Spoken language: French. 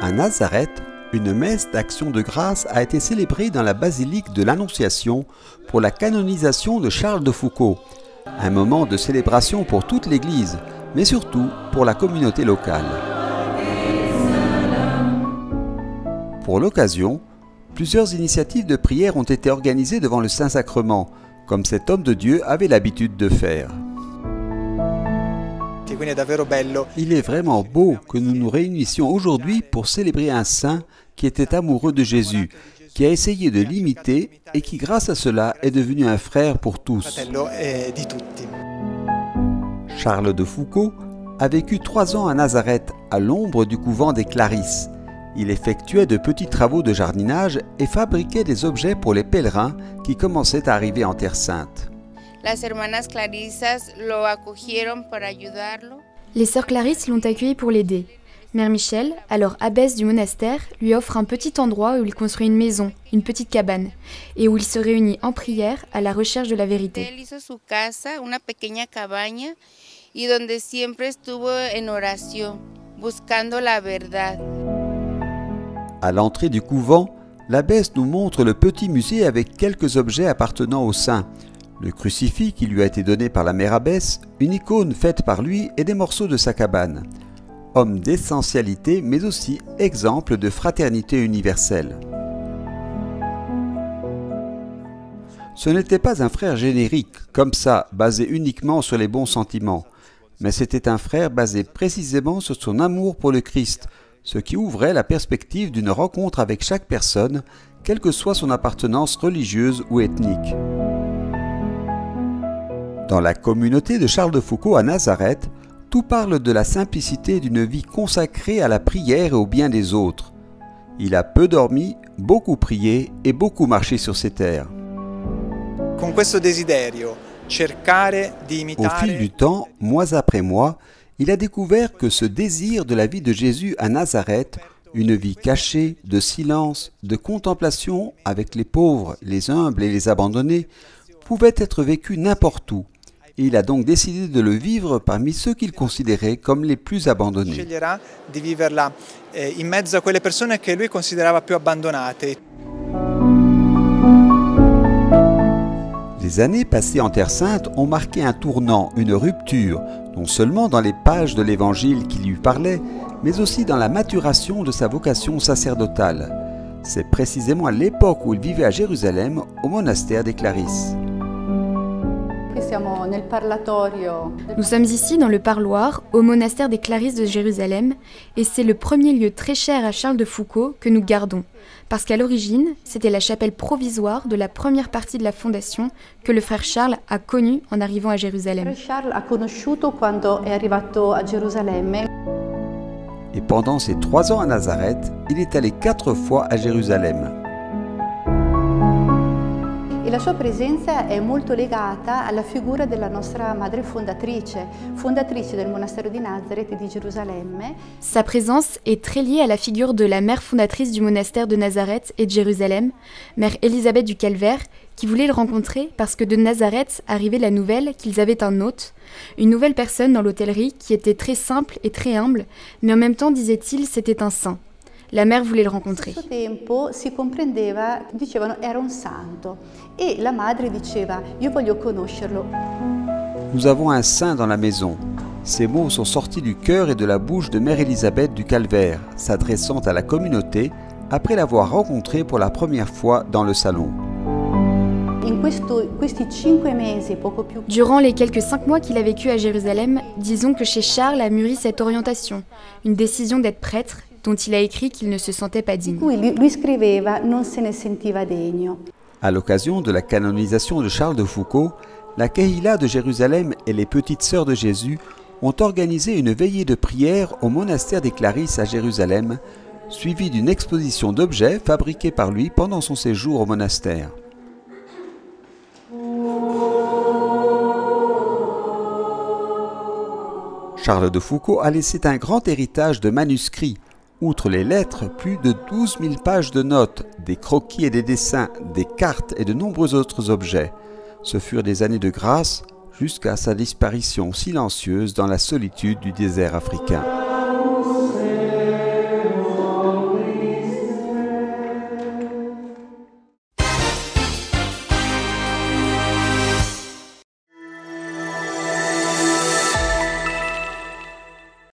À Nazareth, une messe d'action de grâce a été célébrée dans la basilique de l'Annonciation pour la canonisation de Charles de Foucauld. Un moment de célébration pour toute l'Église, mais surtout pour la communauté locale. Pour l'occasion, plusieurs initiatives de prière ont été organisées devant le Saint-Sacrement, comme cet homme de Dieu avait l'habitude de faire. Il est vraiment beau que nous nous réunissions aujourd'hui pour célébrer un saint qui était amoureux de Jésus, qui a essayé de l'imiter et qui, grâce à cela, est devenu un frère pour tous. Charles de Foucauld a vécu 3 ans à Nazareth, à l'ombre du couvent des Clarisses. Il effectuait de petits travaux de jardinage et fabriquait des objets pour les pèlerins qui commençaient à arriver en Terre Sainte. Les sœurs Clarisses l'ont accueilli pour l'aider. Mère Michel, alors abbesse du monastère, lui offre un petit endroit où il construit une maison, une petite cabane, et où il se réunit en prière à la recherche de la vérité. À l'entrée du couvent, l'abbesse nous montre le petit musée avec quelques objets appartenant au saint. Le crucifix qui lui a été donné par la mère abbesse, une icône faite par lui et des morceaux de sa cabane. Homme d'essentialité, mais aussi exemple de fraternité universelle. Ce n'était pas un frère générique, comme ça, basé uniquement sur les bons sentiments, mais c'était un frère basé précisément sur son amour pour le Christ, ce qui ouvrait la perspective d'une rencontre avec chaque personne, quelle que soit son appartenance religieuse ou ethnique. Dans la communauté de Charles de Foucauld à Nazareth, tout parle de la simplicité d'une vie consacrée à la prière et au bien des autres. Il a peu dormi, beaucoup prié et beaucoup marché sur ces terres. Au fil du temps, mois après mois, il a découvert que ce désir de la vie de Jésus à Nazareth, une vie cachée, de silence, de contemplation avec les pauvres, les humbles et les abandonnés, pouvait être vécu n'importe où. Et il a donc décidé de le vivre parmi ceux qu'il considérait comme les plus abandonnés. Les années passées en Terre Sainte ont marqué un tournant, une rupture, non seulement dans les pages de l'Évangile qui lui parlaient, mais aussi dans la maturation de sa vocation sacerdotale. C'est précisément à l'époque où il vivait à Jérusalem, au monastère des Clarisses. Nous sommes ici dans le parloir, au monastère des Clarisses de Jérusalem, et c'est le premier lieu très cher à Charles de Foucauld que nous gardons, parce qu'à l'origine, c'était la chapelle provisoire de la première partie de la fondation que le frère Charles a connue en arrivant à Jérusalem. Et pendant ses 3 ans à Nazareth, il est allé 4 fois à Jérusalem. La sua presenza è molto legata alla figura della nostra madre fondatrice del monastero di Nazareth e di Gerusalemme. Sa présence est très liée à la figure de la mère fondatrice du monastère de Nazareth et de Jérusalem, mère Élisabeth du Calvaire, qui voulait le rencontrer parce que de Nazareth arrivait la nouvelle qu'ils avaient un hôte, une nouvelle personne dans l'hôtellerie qui était très simple et très humble, mais en même temps, disait-il, c'était un saint. La mère voulait le rencontrer. A suo tempo si comprendeva, dicevano era un santo e la madre diceva io voglio conoscerlo. Nous avons un saint dans la maison. Ces mots sont sortis du cœur et de la bouche de mère Élisabeth du Calvaire, s'adressant à la communauté après l'avoir rencontrée pour la première fois dans le salon. Durant les quelques 5 mois qu'il a vécu à Jérusalem, disons que chez Charles a mûri cette orientation, une décision d'être prêtre, dont il a écrit qu'il ne se sentait pas digne. À l'occasion de la canonisation de Charles de Foucauld, la Kehila de Jérusalem et les Petites Sœurs de Jésus ont organisé une veillée de prière au monastère des Clarisses à Jérusalem, suivie d'une exposition d'objets fabriqués par lui pendant son séjour au monastère. Charles de Foucauld a laissé un grand héritage de manuscrits. Outre les lettres, plus de 12 000 pages de notes, des croquis et des dessins, des cartes et de nombreux autres objets. Ce furent des années de grâce jusqu'à sa disparition silencieuse dans la solitude du désert africain.